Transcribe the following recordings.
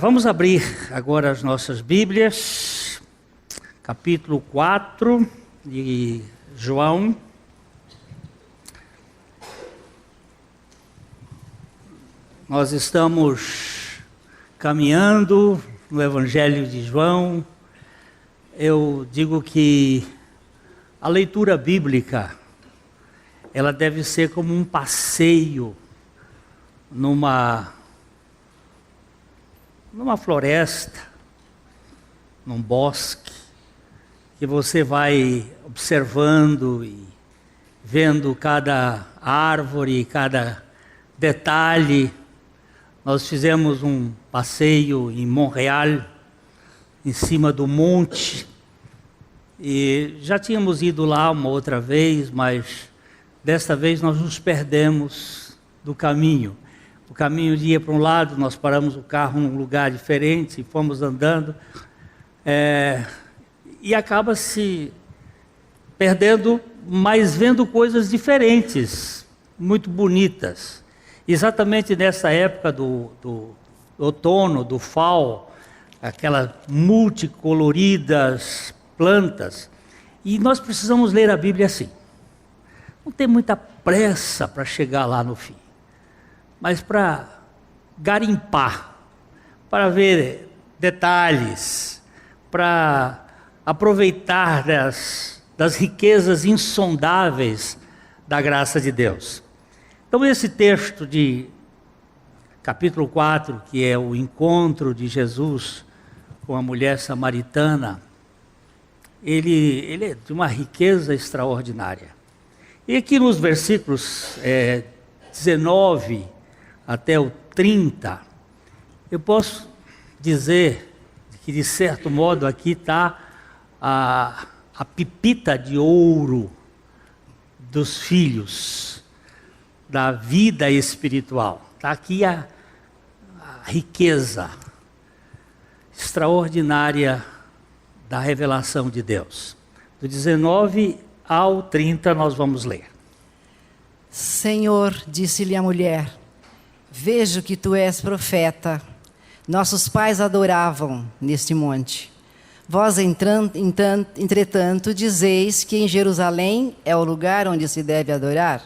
Vamos abrir agora as nossas Bíblias, capítulo 4 de João. Nós estamos caminhando no Evangelho de João. Eu digo que a leitura bíblica, ela deve ser como um passeio numa floresta, num bosque, que você vai observando e vendo cada árvore, cada detalhe. Nós fizemos um passeio em Montreal, em cima do monte, e já tínhamos ido lá uma outra vez, mas desta vez nós nos perdemos do caminho. O caminho ia para um lado, nós paramos o carro num lugar diferente e fomos andando, e acaba se perdendo, mas vendo coisas diferentes, muito bonitas. Exatamente nessa época do outono, do fall, aquelas multicoloridas plantas, e nós precisamos ler a Bíblia assim. Não tem muita pressa para chegar lá no fim, mas para garimpar, para ver detalhes, para aproveitar das riquezas insondáveis da graça de Deus. Então esse texto de capítulo 4, que é o encontro de Jesus com a mulher samaritana, ele é de uma riqueza extraordinária. E aqui nos versículos 19 até o 30, eu posso dizer que, de certo modo, aqui está a pepita de ouro dos filhos, da vida espiritual. Está aqui a riqueza extraordinária da revelação de Deus. Do 19 ao 30 nós vamos ler. Senhor, disse-lhe a mulher, vejo que tu és profeta. Nossos pais adoravam neste monte. Vós, entretanto, dizeis que em Jerusalém é o lugar onde se deve adorar.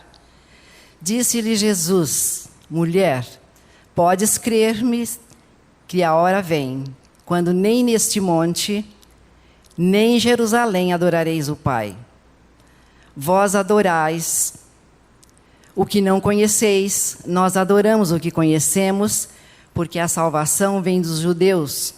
Disse-lhe Jesus, mulher, podes crer-me que a hora vem, quando nem neste monte, nem em Jerusalém adorareis o Pai. Vós adorais o que não conheceis, nós adoramos o que conhecemos, porque a salvação vem dos judeus.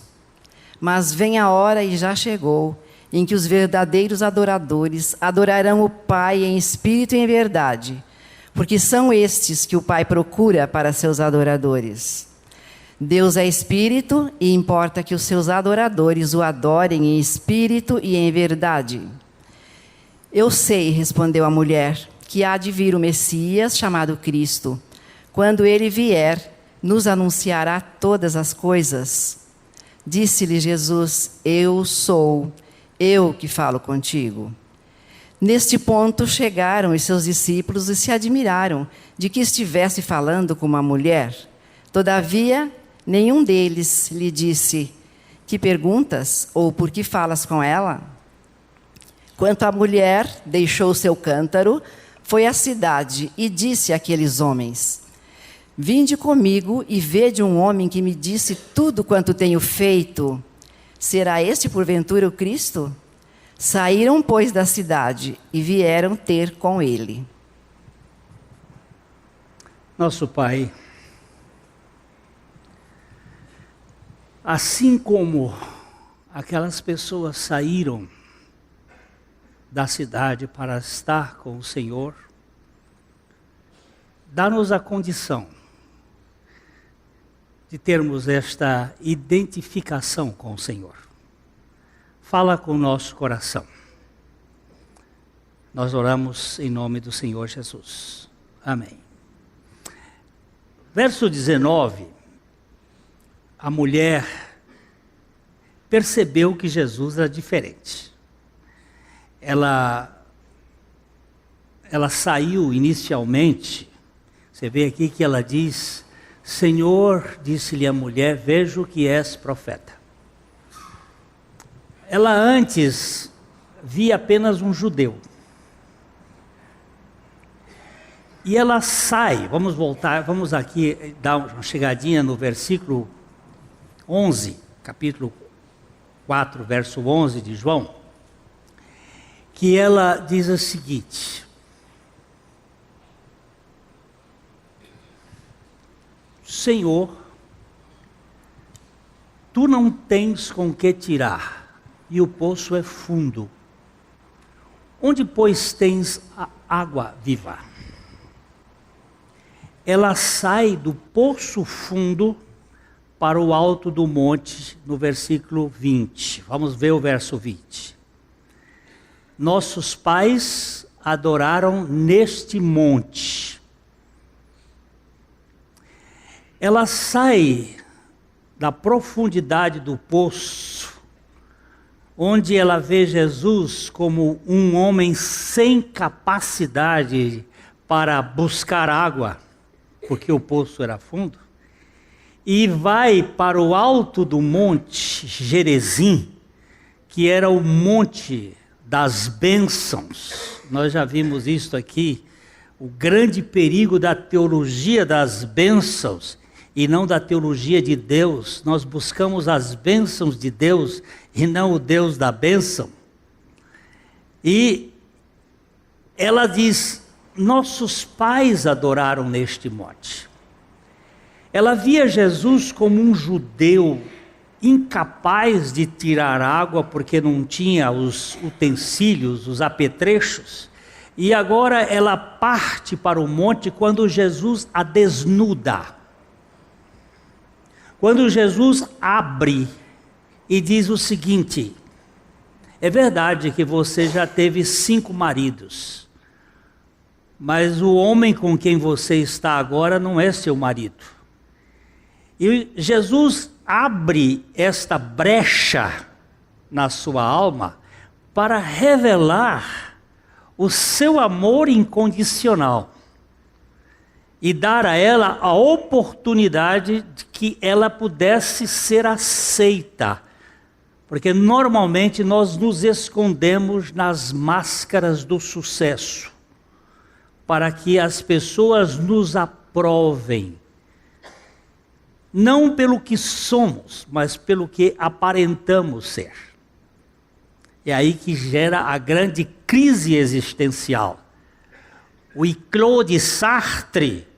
Mas vem a hora, e já chegou, em que os verdadeiros adoradores adorarão o Pai em espírito e em verdade, porque são estes que o Pai procura para seus adoradores. Deus é espírito e importa que os seus adoradores o adorem em espírito e em verdade. Eu sei, respondeu a mulher, que há de vir o Messias, chamado Cristo. Quando ele vier, nos anunciará todas as coisas. Disse-lhe Jesus, eu sou, eu que falo contigo. Neste ponto chegaram os seus discípulos e se admiraram de que estivesse falando com uma mulher. Todavia, nenhum deles lhe disse, que perguntas ou por que falas com ela? Quanto à mulher, deixou seu cântaro, foi à cidade e disse àqueles homens, vinde comigo e vede um homem que me disse tudo quanto tenho feito. Será este porventura o Cristo? Saíram, pois, da cidade e vieram ter com ele. Nosso Pai, assim como aquelas pessoas saíram da cidade para estar com o Senhor, dá-nos a condição de termos esta identificação com o Senhor. Fala com o nosso coração. Nós oramos em nome do Senhor Jesus. Amém. Verso 19, a mulher percebeu que Jesus era diferente. Ela saiu inicialmente, você vê aqui que ela diz, Senhor, disse-lhe a mulher, vejo que és profeta. Ela antes via apenas um judeu. E ela sai, vamos voltar, vamos aqui dar uma chegadinha no versículo 11, capítulo 4, verso 11 de João, que ela diz o seguinte: Senhor, tu não tens com que tirar, e o poço é fundo. Onde, pois, tens a água viva? Ela sai do poço fundo para o alto do monte, no versículo 20. Vamos ver o verso 20. Nossos pais adoraram neste monte. Ela sai da profundidade do poço, onde ela vê Jesus como um homem sem capacidade para buscar água, porque o poço era fundo, e vai para o alto do monte Gerizim, que era o monte das bênçãos. Nós já vimos isso aqui, o grande perigo da teologia das bênçãos e não da teologia de Deus. Nós buscamos as bênçãos de Deus e não o Deus da bênção. E ela diz: nossos pais adoraram neste monte. Ela via Jesus como um judeu incapaz de tirar água porque não tinha os utensílios, os apetrechos. E agora ela parte para o monte quando Jesus a desnuda. Quando Jesus abre e diz o seguinte: é verdade que você já teve 5 maridos, mas o homem com quem você está agora não é seu marido. E Jesus abre esta brecha na sua alma para revelar o seu amor incondicional e dar a ela a oportunidade de que ela pudesse ser aceita. Porque normalmente nós nos escondemos nas máscaras do sucesso, para que as pessoas nos aprovem, não pelo que somos, mas pelo que aparentamos ser. É aí que gera a grande crise existencial. O Iclot de Sartre,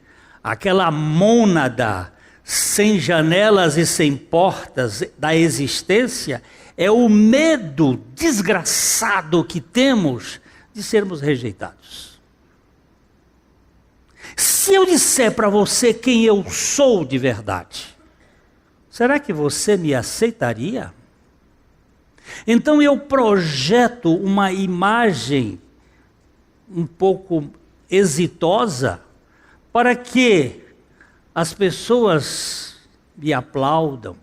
aquela mônada sem janelas e sem portas da existência, é o medo desgraçado que temos de sermos rejeitados. Se eu disser para você quem eu sou de verdade, será que você me aceitaria? Então eu projeto uma imagem um pouco exitosa para que as pessoas me aplaudam.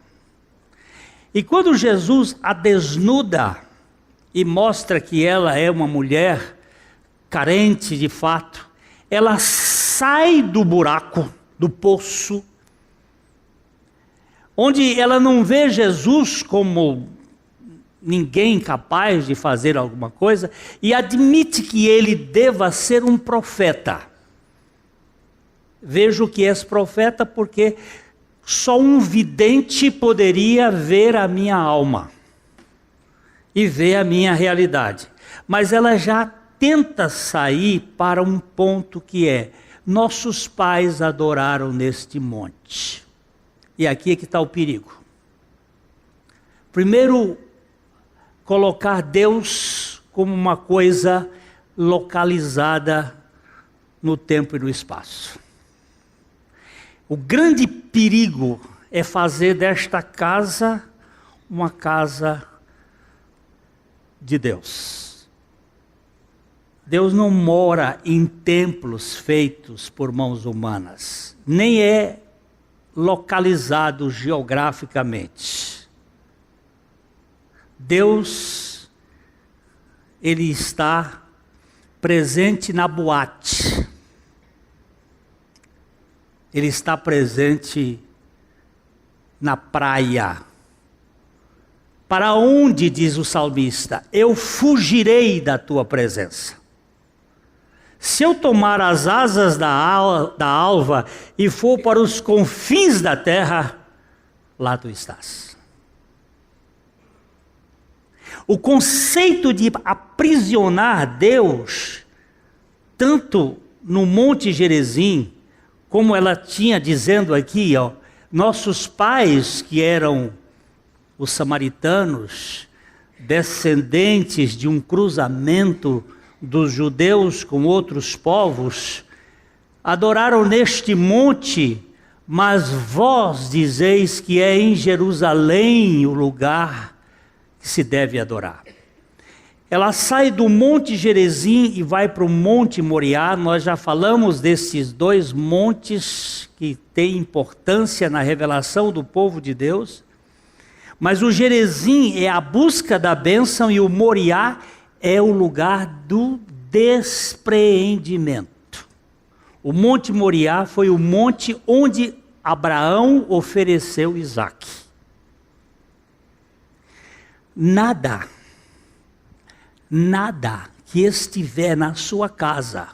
E quando Jesus a desnuda e mostra que ela é uma mulher carente de fato, ela sai do buraco, do poço, onde ela não vê Jesus como ninguém capaz de fazer alguma coisa, e admite que ele deva ser um profeta. Vejo que és profeta porque só um vidente poderia ver a minha alma e ver a minha realidade. Mas ela já tenta sair para um ponto que é: nossos pais adoraram neste monte. E aqui é que está o perigo. Primeiro, colocar Deus como uma coisa localizada no tempo e no espaço. O grande perigo é fazer desta casa uma casa de Deus. Deus não mora em templos feitos por mãos humanas, nem é localizado geograficamente. Deus, ele está presente na boate. Ele está presente na praia. Para onde, diz o salmista, eu fugirei da tua presença? Se eu tomar as asas da alva e for para os confins da terra, lá tu estás. O conceito de aprisionar Deus, tanto no Monte Gerizim, como ela tinha dizendo aqui, ó, nossos pais que eram os samaritanos, descendentes de um cruzamento dos judeus com outros povos, adoraram neste monte, mas vós dizeis que é em Jerusalém o lugar que se deve adorar. Ela sai do Monte Gerizim e vai para o Monte Moriá. Nós já falamos desses dois montes que têm importância na revelação do povo de Deus. Mas o Gerizim é a busca da bênção e o Moriá é o lugar do despreendimento. O Monte Moriá foi o monte onde Abraão ofereceu Isaque. Nada que estiver na sua casa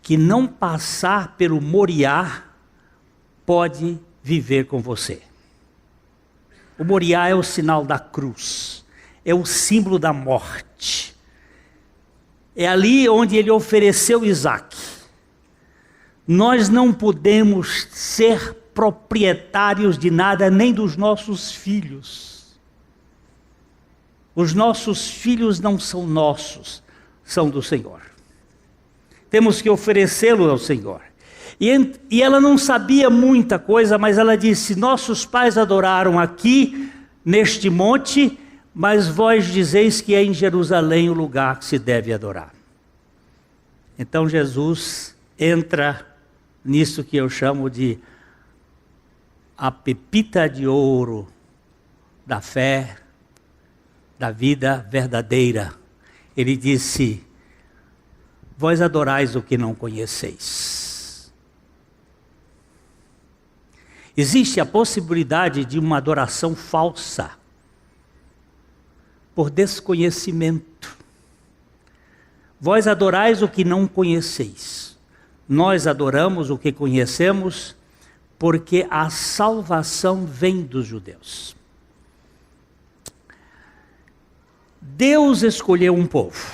que não passar pelo Moriá pode viver com você. O Moriá é o sinal da cruz, é o símbolo da morte. É ali onde ele ofereceu Isaque. Nós não podemos ser proprietários de nada, nem dos nossos filhos. Os nossos filhos não são nossos, são do Senhor. Temos que oferecê-los ao Senhor. E ela não sabia muita coisa, mas ela disse, nossos pais adoraram aqui, neste monte, mas vós dizeis que é em Jerusalém o lugar que se deve adorar. Então Jesus entra nisso que eu chamo de a pepita de ouro da fé, da vida verdadeira. Ele disse, vós adorais o que não conheceis. Existe a possibilidade de uma adoração falsa, por desconhecimento. Vós adorais o que não conheceis. Nós adoramos o que conhecemos, porque a salvação vem dos judeus. Deus escolheu um povo.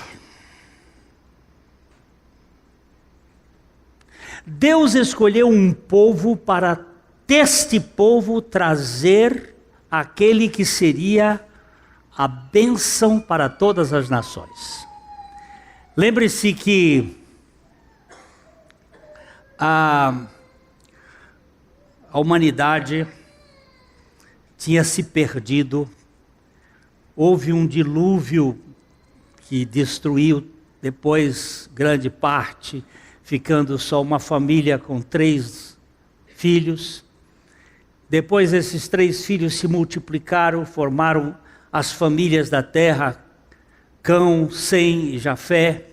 Deus escolheu um povo para deste povo trazer aquele que seria a bênção para todas as nações. Lembre-se que a humanidade tinha se perdido, houve um dilúvio que destruiu depois grande parte, ficando só uma família com 3 filhos. Depois esses 3 filhos se multiplicaram, formaram as famílias da terra, Cão, Sem e Jafé.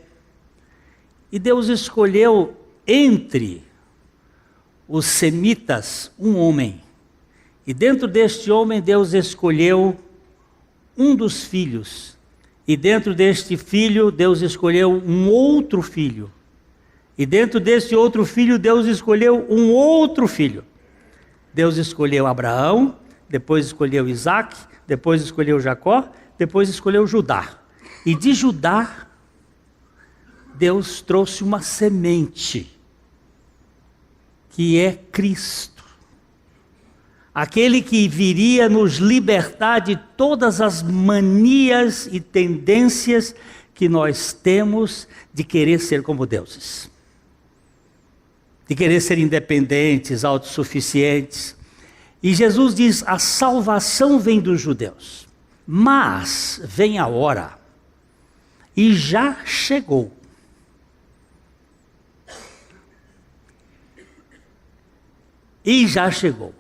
E Deus escolheu entre os semitas um homem. E dentro deste homem Deus escolheu um dos filhos. E dentro deste filho Deus escolheu um outro filho. E dentro desse outro filho Deus escolheu um outro filho. Deus escolheu Abraão, depois escolheu Isaque, depois escolheu Jacó, depois escolheu Judá. E de Judá, Deus trouxe uma semente, que é Cristo. Aquele que viria nos libertar de todas as manias e tendências que nós temos de querer ser como deuses. De querer ser independentes, autossuficientes. E Jesus diz, a salvação vem dos judeus. Mas vem a hora, e já chegou. E já chegou.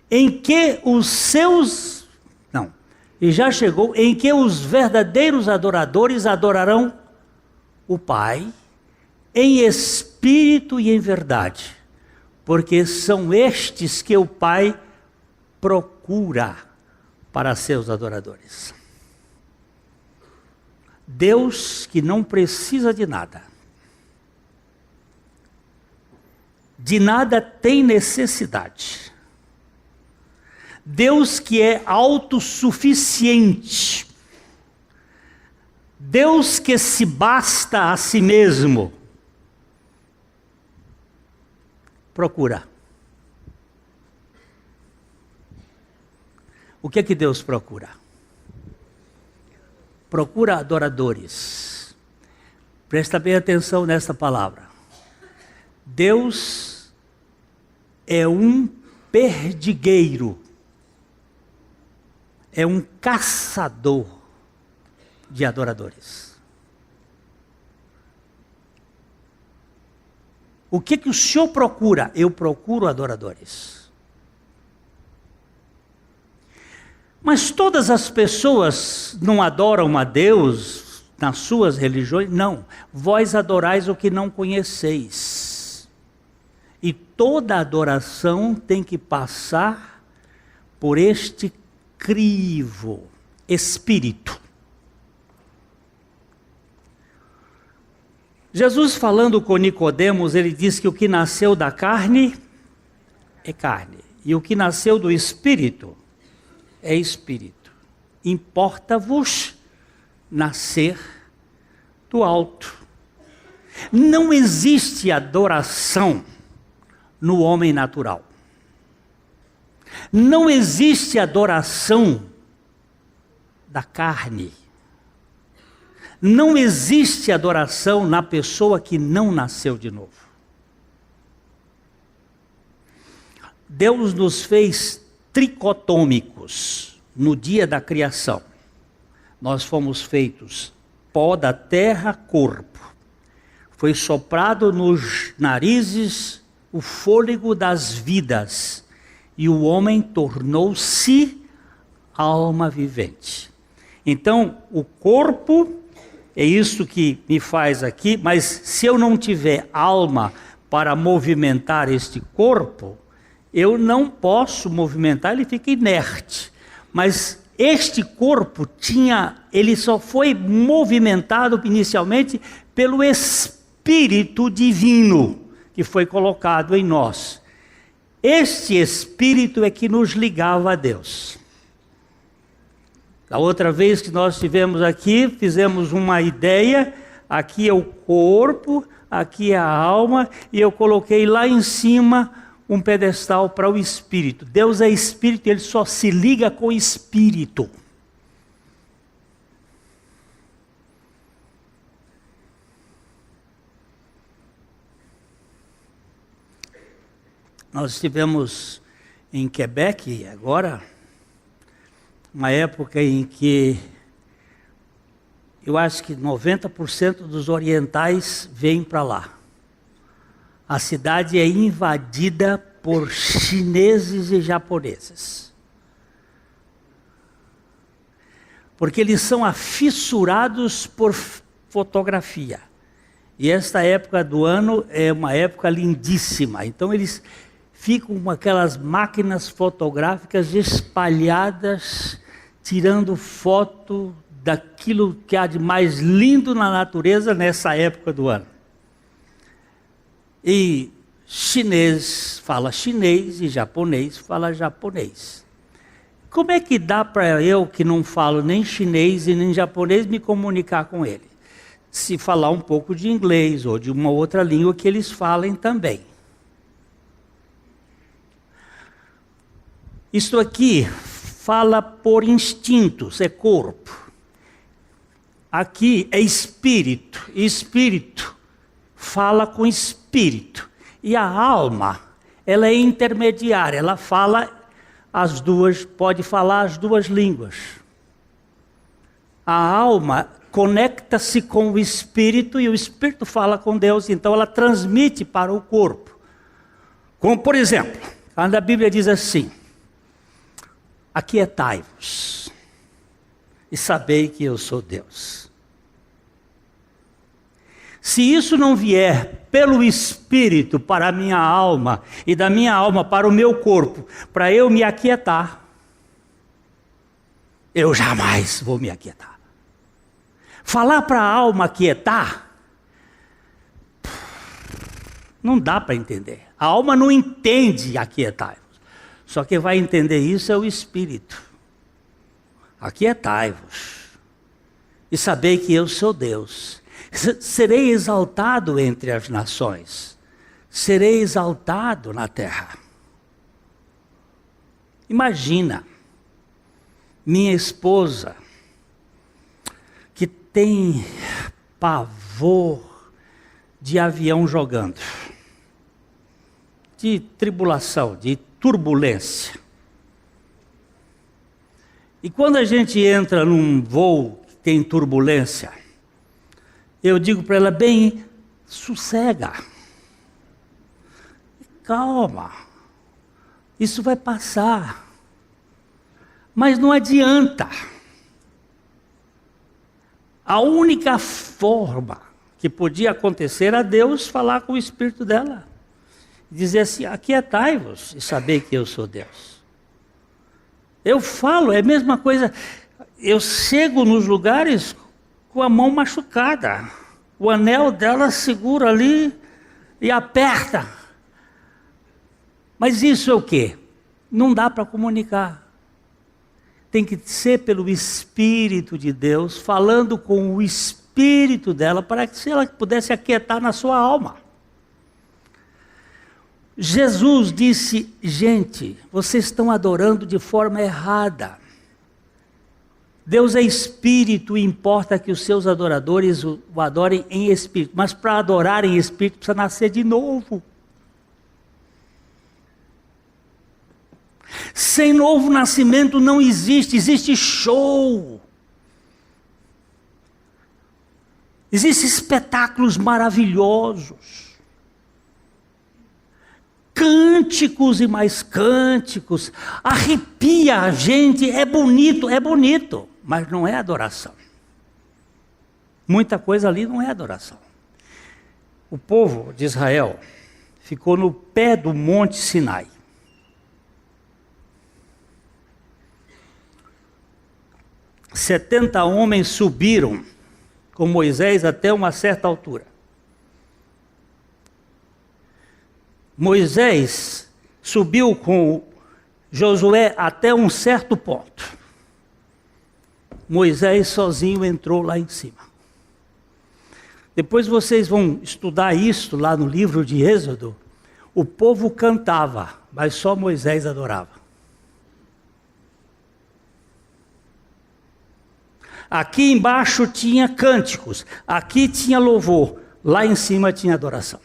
Em que os verdadeiros adoradores adorarão o Pai em espírito e em verdade, porque são estes que o Pai procura para seus adoradores. Deus que não precisa de nada tem necessidade. Deus que é autossuficiente. Deus que se basta a si mesmo. Procura. O que é que Deus procura? Procura adoradores. Presta bem atenção nessa palavra. Deus é um perdigueiro. É um caçador de adoradores. O que o Senhor procura? Eu procuro adoradores. Mas todas as pessoas não adoram a Deus nas suas religiões? Não. Vós adorais o que não conheceis. E toda adoração tem que passar por este crivo, espírito. Jesus, falando com Nicodemos, ele diz que o que nasceu da carne é carne, e o que nasceu do espírito é espírito. Importa-vos nascer do alto. Não existe adoração no homem natural. Não existe adoração da carne. Não existe adoração na pessoa que não nasceu de novo. Deus nos fez tricotômicos no dia da criação. Nós fomos feitos pó da terra, corpo. Foi soprado nos narizes o fôlego das vidas, e o homem tornou-se alma vivente. Então, o corpo é isso que me faz aqui, mas se eu não tiver alma para movimentar este corpo, eu não posso movimentar, ele fica inerte. Mas este corpo ele só foi movimentado inicialmente pelo Espírito Divino que foi colocado em nós. Este Espírito é que nos ligava a Deus. Da outra vez que nós estivemos aqui, fizemos uma ideia, aqui é o corpo, aqui é a alma, e eu coloquei lá em cima um pedestal para o Espírito. Deus é Espírito e Ele só se liga com o Espírito. Nós estivemos em Quebec agora, uma época em que eu acho que 90% dos orientais vêm para lá. A cidade é invadida por chineses e japoneses. Porque eles são afissurados por fotografia. E esta época do ano é uma época lindíssima. Então eles ficam com aquelas máquinas fotográficas espalhadas, tirando foto daquilo que há de mais lindo na natureza nessa época do ano. E chinês fala chinês e japonês fala japonês. Como é que dá para eu, que não falo nem chinês e nem japonês, me comunicar com ele? Se falar um pouco de inglês ou de uma outra língua que eles falem também. Isto aqui fala por instintos, é corpo. Aqui é espírito, e espírito fala com espírito. E a alma, ela é intermediária, ela fala as duas, pode falar as duas línguas. A alma conecta-se com o espírito e o espírito fala com Deus, então ela transmite para o corpo. Como por exemplo, quando a Bíblia diz assim: aquietai-vos e sabei que eu sou Deus. Se isso não vier pelo Espírito para a minha alma e da minha alma para o meu corpo, para eu me aquietar, eu jamais vou me aquietar. Falar para a alma aquietar, não dá para entender. A alma não entende aquietar. Só quem vai entender isso é o Espírito. Aquietai-vos e sabei que eu sou Deus. Serei exaltado entre as nações. Serei exaltado na terra. Imagina, minha esposa, que tem pavor de avião jogando, de tribulação, de turbulência. E quando a gente entra num voo que tem turbulência, eu digo para ela, bem, sossega, calma, isso vai passar, mas não adianta. A única forma que podia acontecer era Deus falar com o espírito dela, dizer assim, aquietai-vos e saber que eu sou Deus. Eu falo, é a mesma coisa, eu chego nos lugares com a mão machucada, o anel dela segura ali e aperta. Mas isso é o quê? Não dá para comunicar. Tem que ser pelo Espírito de Deus, falando com o Espírito dela, para que ela pudesse aquietar na sua alma. Jesus disse, gente, vocês estão adorando de forma errada. Deus é Espírito e importa que os seus adoradores o adorem em Espírito. Mas para adorar em Espírito precisa nascer de novo. Sem novo nascimento não existe, existe show. Existem espetáculos maravilhosos. Cânticos e mais cânticos. Arrepia a gente, é bonito, mas não é adoração. Muita coisa ali não é adoração. O povo de Israel ficou no pé do Monte Sinai. Setenta homens subiram com Moisés até uma certa altura. Moisés subiu com Josué até um certo ponto. Moisés sozinho entrou lá em cima. Depois vocês vão estudar isso lá no livro de Êxodo. O povo cantava, mas só Moisés adorava. Aqui embaixo tinha cânticos, aqui tinha louvor, lá em cima tinha adoração.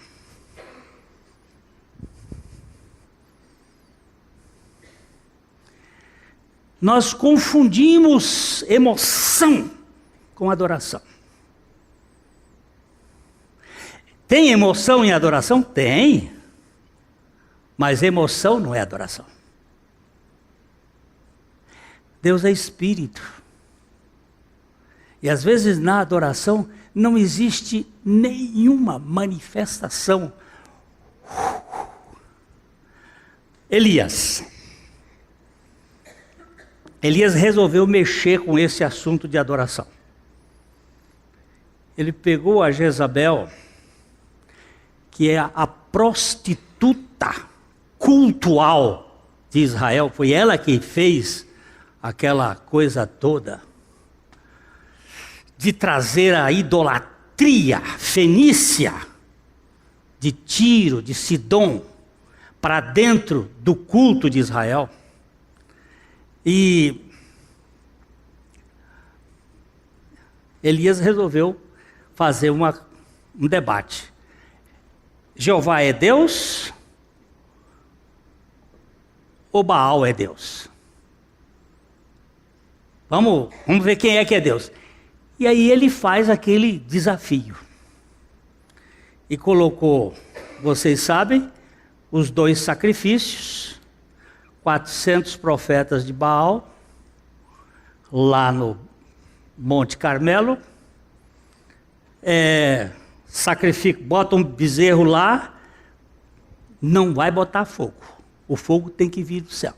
Nós confundimos emoção com adoração. Tem emoção em adoração? Tem. Mas emoção não é adoração. Deus é Espírito. E às vezes na adoração não existe nenhuma manifestação. Elias resolveu mexer com esse assunto de adoração. Ele pegou a Jezabel, que é a prostituta cultual de Israel, foi ela que fez aquela coisa toda, de trazer a idolatria fenícia, de Tiro, de Sidom, para dentro do culto de Israel. E Elias resolveu fazer um debate. Jeová é Deus ou Baal é Deus? Vamos ver quem é que é Deus. E aí ele faz aquele desafio. E colocou, vocês sabem, os 2 sacrifícios, 400 profetas de Baal, lá no Monte Carmelo, sacrifica, bota um bezerro lá, não vai botar fogo. O fogo tem que vir do céu.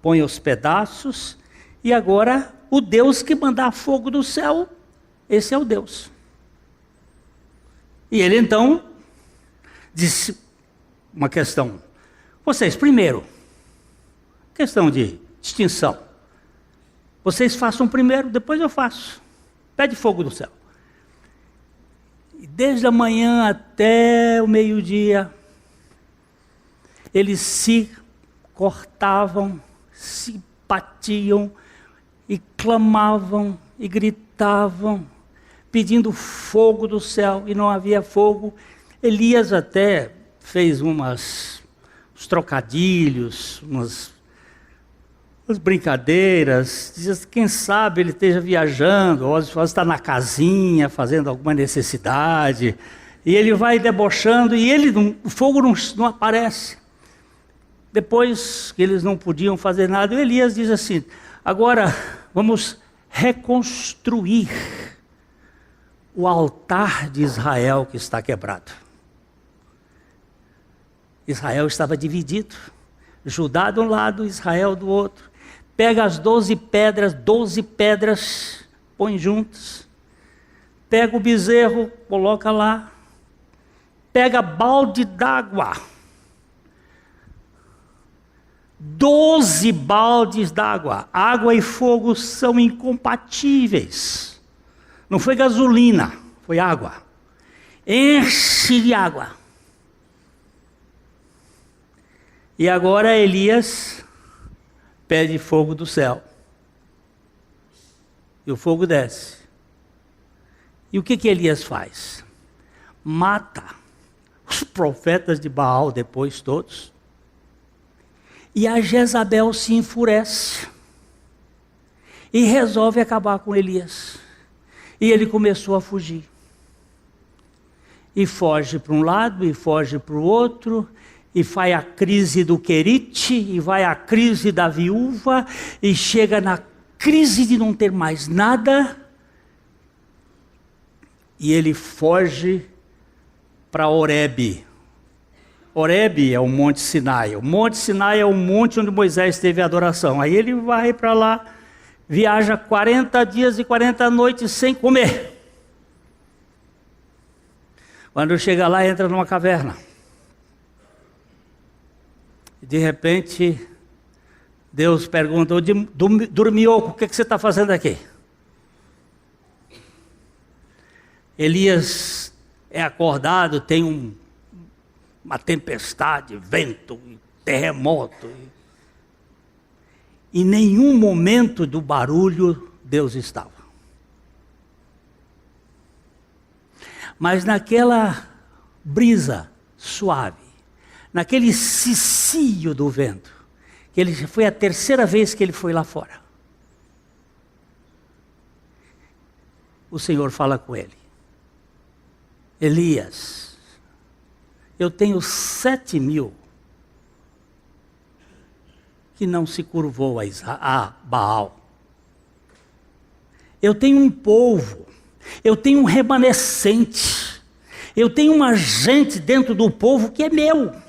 Põe os pedaços, e agora o Deus que mandar fogo do céu, esse é o Deus. E ele então disse uma questão. Vocês, primeiro, questão de distinção. Vocês façam primeiro, depois eu faço. Pede fogo do céu. E desde a manhã até o meio-dia, eles se cortavam, se batiam e clamavam e gritavam, pedindo fogo do céu, e não havia fogo. Elias até fez uns trocadilhos, umas brincadeiras, dizia, quem sabe ele esteja viajando, ou está na casinha fazendo alguma necessidade, e ele vai debochando, e o fogo não aparece. Depois que eles não podiam fazer nada, Elias diz assim, agora vamos reconstruir o altar de Israel que está quebrado. Israel estava dividido, Judá de um lado, Israel do outro. Pega as 12 pedras, põe juntas. Pega o bezerro, coloca lá. Pega balde d'água. 12 baldes d'água. Água e fogo são incompatíveis. Não foi gasolina, foi água. Enche de água. E agora Elias pede fogo do céu. E o fogo desce. E o que Elias faz? Mata os profetas de Baal depois todos. E a Jezabel se enfurece. E resolve acabar com Elias. E ele começou a fugir. E foge para um lado e foge para o outro. E vai a crise do Querite, e vai a crise da viúva, e chega na crise de não ter mais nada, e ele foge para Horebe. Horebe é o Monte Sinai. O Monte Sinai é o monte onde Moisés teve a adoração. Aí ele vai para lá, viaja 40 dias e 40 noites sem comer. Quando chega lá, entra numa caverna. De repente, Deus pergunta, dormioco, o que você está fazendo aqui? Elias é acordado, tem uma tempestade, vento, terremoto. Em nenhum momento do barulho, Deus estava. Mas naquela brisa suave, naquele cicio do vento, que foi a terceira vez que ele foi lá fora. O Senhor fala com ele. Elias, eu tenho 7.000 que não se curvou a Baal. Eu tenho um povo, eu tenho um remanescente, eu tenho uma gente dentro do povo que é meu. Não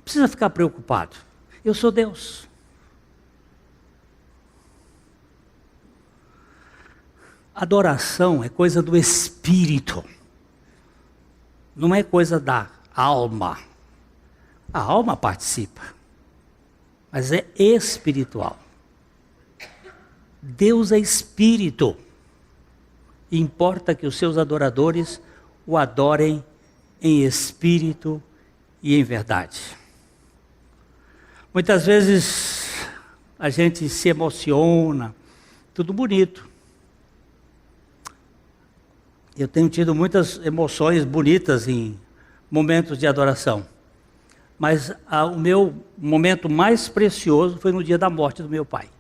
precisa ficar preocupado. Eu sou Deus. Adoração é coisa do espírito. Não é coisa da alma. A alma participa. Mas é espiritual. Deus é espírito. E importa que os seus adoradores o adorem em espírito e em verdade. Muitas vezes a gente se emociona, tudo bonito. Eu tenho tido muitas emoções bonitas em momentos de adoração. Mas o meu momento mais precioso foi no dia da morte do meu pai.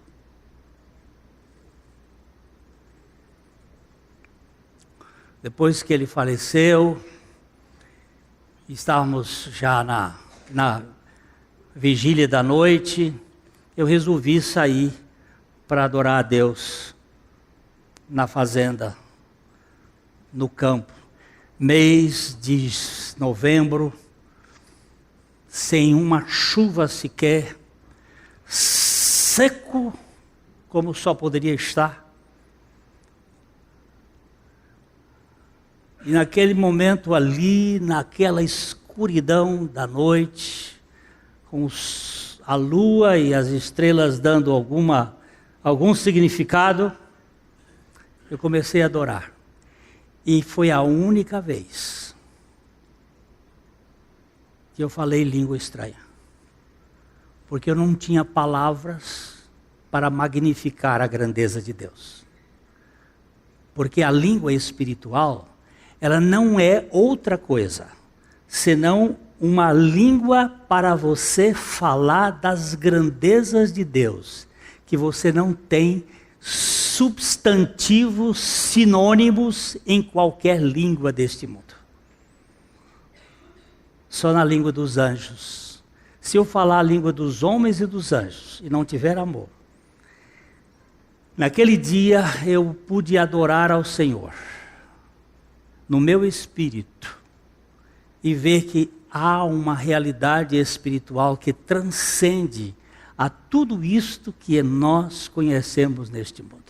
Depois que ele faleceu, estávamos já na vigília da noite, eu resolvi sair para adorar a Deus na fazenda no campo, mês de novembro, sem uma chuva sequer, seco como só poderia estar. E naquele momento ali, naquela escuridão da noite, com a lua e as estrelas dando algum significado, eu comecei a adorar. E foi a única vez que eu falei língua estranha. Porque eu não tinha palavras para magnificar a grandeza de Deus. Porque a língua espiritual, ela não é outra coisa, senão uma língua para você falar das grandezas de Deus, que você não tem substantivos sinônimos em qualquer língua deste mundo. Só na língua dos anjos. Se eu falar a língua dos homens e dos anjos e não tiver amor, naquele dia eu pude adorar ao Senhor no meu espírito e ver que há uma realidade espiritual que transcende a tudo isto que nós conhecemos neste mundo.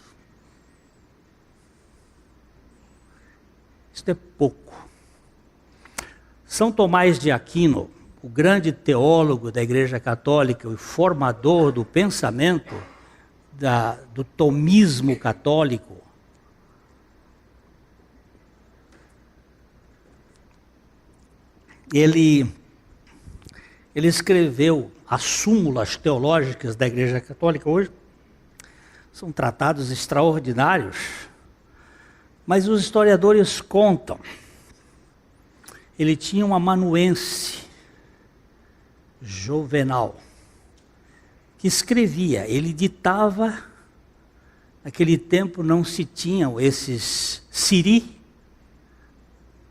Isto é pouco. São Tomás de Aquino, o grande teólogo da Igreja Católica, o formador do pensamento do tomismo católico, ele escreveu as súmulas teológicas da Igreja Católica hoje. São tratados extraordinários, mas os historiadores contam. Ele tinha um amanuense, Juvenal, que escrevia, ele ditava. Naquele tempo não se tinham esses Siri,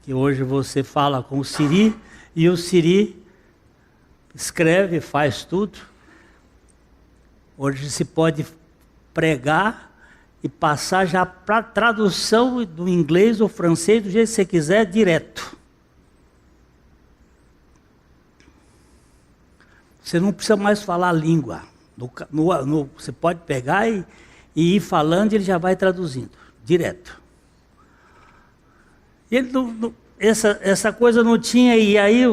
que hoje você fala com o Siri, e o Siri escreve, faz tudo. Hoje se pode pregar e passar já para tradução do inglês ou francês, do jeito que você quiser, direto. Você não precisa mais falar a língua. Você pode pegar e ir falando e ele já vai traduzindo, direto. Ele essa coisa não tinha, e aí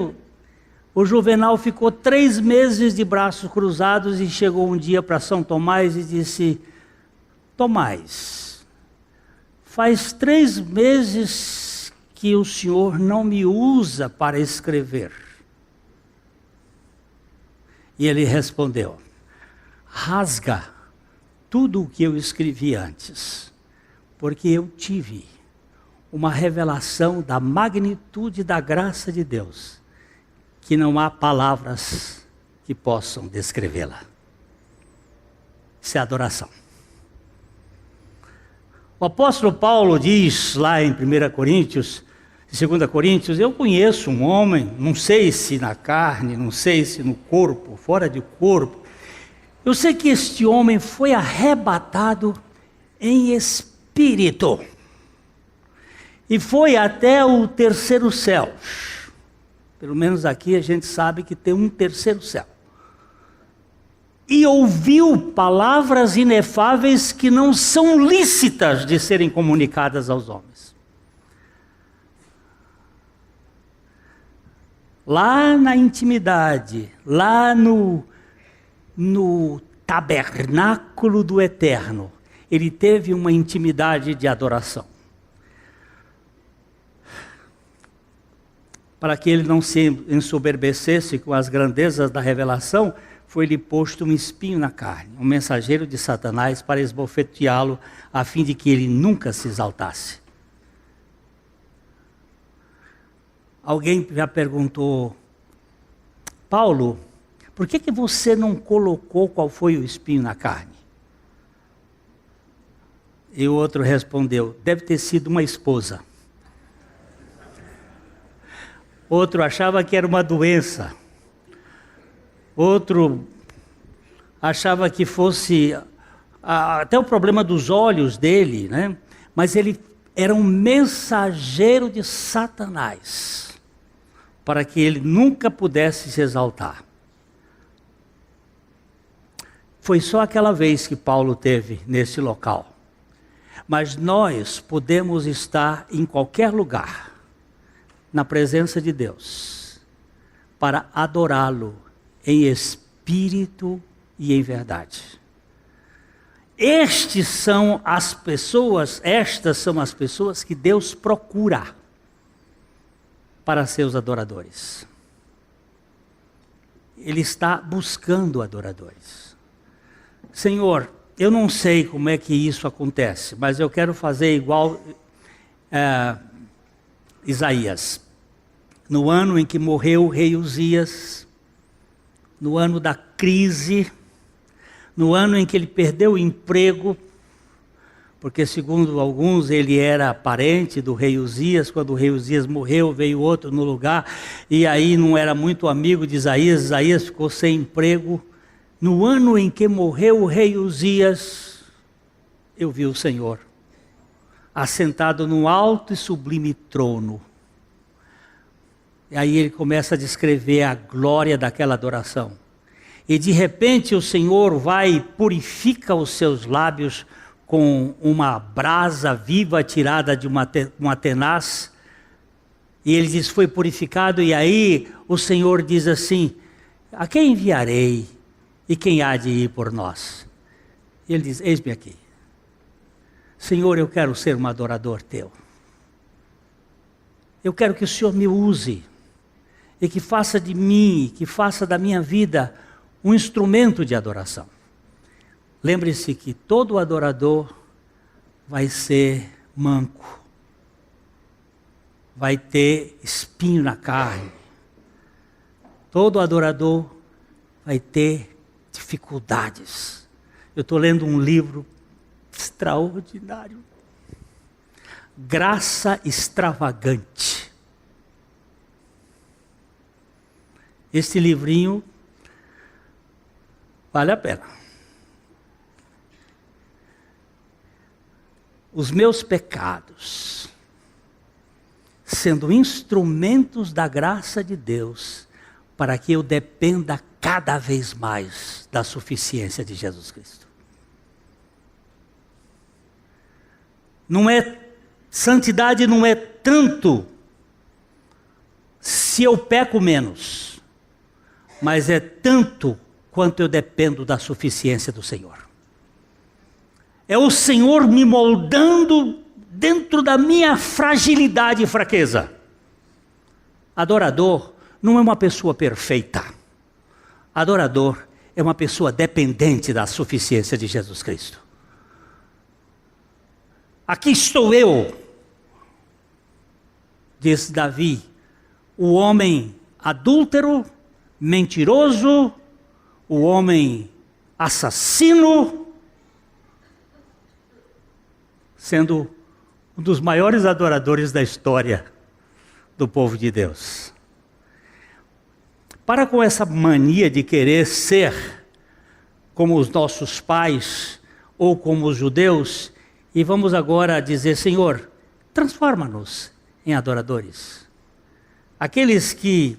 o Juvenal ficou 3 meses de braços cruzados e chegou um dia para São Tomás e disse: Tomás, faz 3 meses que o senhor não me usa para escrever. E ele respondeu: rasga tudo o que eu escrevi antes, porque eu tive uma revelação da magnitude da graça de Deus, que não há palavras que possam descrevê-la. Isso é adoração. O apóstolo Paulo diz lá em 1 Coríntios, em 2 Coríntios, eu conheço um homem, não sei se na carne, não sei se no corpo, fora de corpo. Eu sei que este homem foi arrebatado em espírito e foi até o 3º céu. Pelo menos aqui a gente sabe que tem um 3º céu. E ouviu palavras inefáveis que não são lícitas de serem comunicadas aos homens. Lá na intimidade, lá no tabernáculo do Eterno, ele teve uma intimidade de adoração. Para que ele não se ensoberbecesse com as grandezas da revelação, foi-lhe posto um espinho na carne, um mensageiro de Satanás para esbofeteá-lo, a fim de que ele nunca se exaltasse. Alguém já perguntou: Paulo, por que você não colocou qual foi o espinho na carne? E o outro respondeu: deve ter sido uma esposa. Outro achava que era uma doença. Outro achava que fosse até o problema dos olhos dele, né? Mas ele era um mensageiro de Satanás, para que ele nunca pudesse se exaltar. Foi só aquela vez que Paulo teve nesse local. Mas nós podemos estar em qualquer lugar, na presença de Deus, para adorá-lo em espírito e em verdade. Estas são as pessoas que Deus procura para seus adoradores. Ele está buscando adoradores. Senhor, eu não sei como é que isso acontece, mas eu quero fazer igual Isaías. No ano em que morreu o rei Uzias, no ano da crise, no ano em que ele perdeu o emprego, porque segundo alguns ele era parente do rei Uzias. Quando o rei Uzias morreu, veio outro no lugar, e aí não era muito amigo de Isaías, Isaías ficou sem emprego. No ano em que morreu o rei Uzias, eu vi o Senhor, assentado num alto e sublime trono. E aí ele começa a descrever a glória daquela adoração. E de repente o Senhor vai e purifica os seus lábios com uma brasa viva tirada de uma tenaz. E ele diz, foi purificado, e aí o Senhor diz assim, a quem enviarei? E quem há de ir por nós? E ele diz, eis-me aqui. Senhor, eu quero ser um adorador teu. Eu quero que o Senhor me use. E que faça de mim, que faça da minha vida um instrumento de adoração. Lembre-se que todo adorador vai ser manco. Vai ter espinho na carne. Todo adorador vai ter dificuldades. Eu estou lendo um livro extraordinário. Graça Extravagante. Este livrinho vale a pena. Os meus pecados, sendo instrumentos da graça de Deus, para que eu dependa cada vez mais da suficiência de Jesus Cristo. Santidade não é tanto se eu peco menos, mas é tanto quanto eu dependo da suficiência do Senhor. É o Senhor me moldando dentro da minha fragilidade e fraqueza. Adorador não é uma pessoa perfeita. Adorador é uma pessoa dependente da suficiência de Jesus Cristo. Aqui estou eu, diz Davi, o homem adúltero, mentiroso, o homem assassino, sendo um dos maiores adoradores da história do povo de Deus. Para com essa mania de querer ser como os nossos pais ou como os judeus, e vamos agora dizer, Senhor, transforma-nos em adoradores. Aqueles que,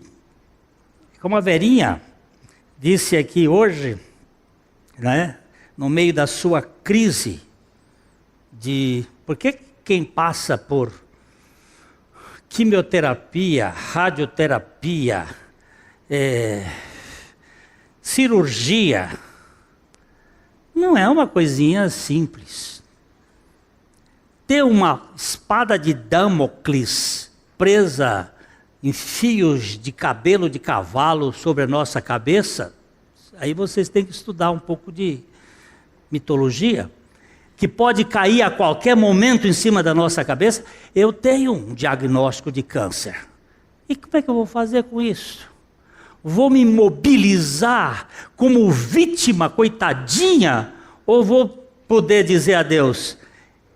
como a Verinha disse aqui hoje, né, no meio da sua crise, porque quem passa por quimioterapia, radioterapia, cirurgia, não é uma coisinha simples. Ter uma espada de Damocles presa em fios de cabelo de cavalo sobre a nossa cabeça, aí vocês têm que estudar um pouco de mitologia, que pode cair a qualquer momento em cima da nossa cabeça. Eu tenho um diagnóstico de câncer. E como é que eu vou fazer com isso? Vou me mobilizar como vítima, coitadinha, ou vou poder dizer a Deus,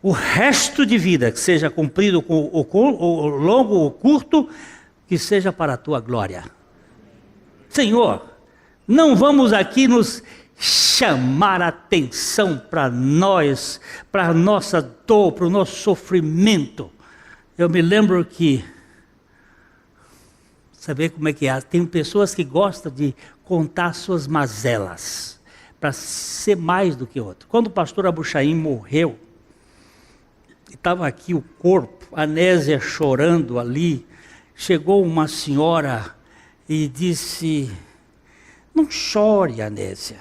o resto de vida, que seja cumprido com o longo ou curto, que seja para a tua glória. Senhor, não vamos aqui nos chamar a atenção para nós, para a nossa dor, para o nosso sofrimento. Eu me lembro que, saber como é que é, tem pessoas que gostam de contar suas mazelas, para ser mais do que outro. Quando o pastor Abuchaim morreu, estava aqui o corpo, a Nésia chorando ali, chegou uma senhora e disse: não chore, Anésia.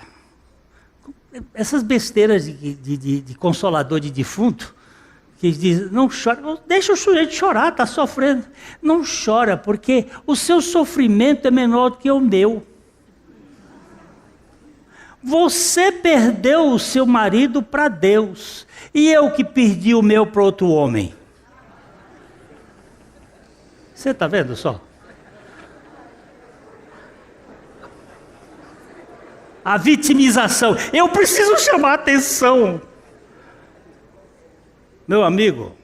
Essas besteiras de consolador de defunto, que diz, não chora, deixa o sujeito chorar, está sofrendo. Não chora, porque o seu sofrimento é menor do que o meu. Você perdeu o seu marido para Deus, e eu que perdi o meu para outro homem. Você está vendo só? A vitimização. Eu preciso chamar a atenção. Meu amigo,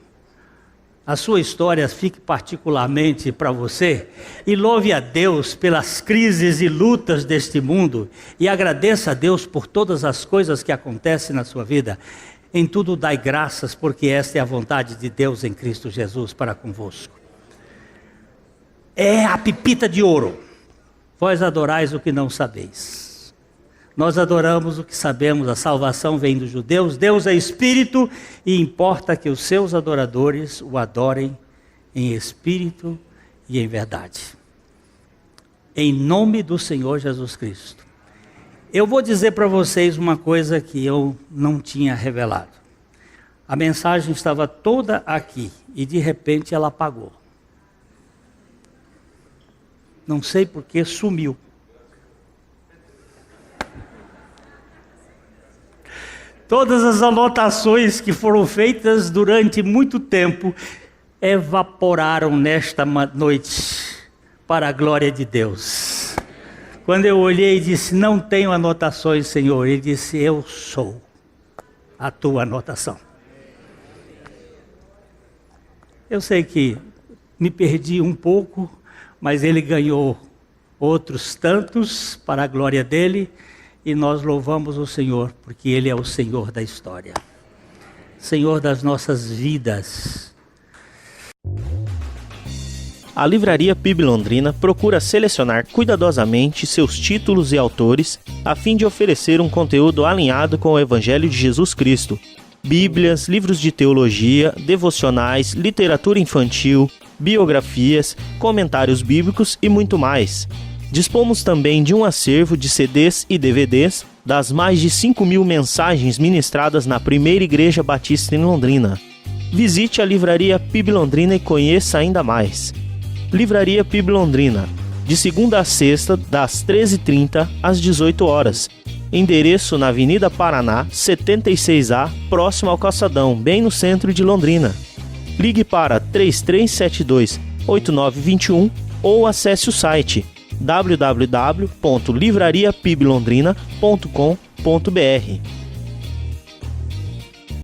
a sua história fique particularmente para você, e louve a Deus pelas crises e lutas deste mundo, e agradeça a Deus por todas as coisas que acontecem na sua vida. Em tudo dai graças, porque esta é a vontade de Deus em Cristo Jesus para convosco. É a pepita de ouro. Vós adorais o que não sabeis. Nós adoramos o que sabemos, a salvação vem dos judeus, Deus é espírito e importa que os seus adoradores o adorem em espírito e em verdade. Em nome do Senhor Jesus Cristo. Eu vou dizer para vocês uma coisa que eu não tinha revelado. A mensagem estava toda aqui e de repente ela apagou. Não sei por que sumiu. Todas as anotações que foram feitas durante muito tempo evaporaram nesta noite para a glória de Deus. Quando eu olhei e disse, não tenho anotações, Senhor, Ele disse, eu sou a tua anotação. Eu sei que me perdi um pouco, mas Ele ganhou outros tantos para a glória dEle. E nós louvamos o Senhor, porque Ele é o Senhor da história. Senhor das nossas vidas. A Livraria PIB Londrina procura selecionar cuidadosamente seus títulos e autores, a fim de oferecer um conteúdo alinhado com o Evangelho de Jesus Cristo. Bíblias, livros de teologia, devocionais, literatura infantil, biografias, comentários bíblicos e muito mais. Dispomos também de um acervo de CDs e DVDs das mais de 5.000 mensagens ministradas na Primeira Igreja Batista em Londrina. Visite a Livraria PIB Londrina e conheça ainda mais. Livraria PIB Londrina, de segunda a sexta, das 13h30 às 18 horas. Endereço na Avenida Paraná, 76A, próximo ao Calçadão, bem no centro de Londrina. Ligue para 3372-8921 ou acesse o site www.livrariapiblondrina.com.br.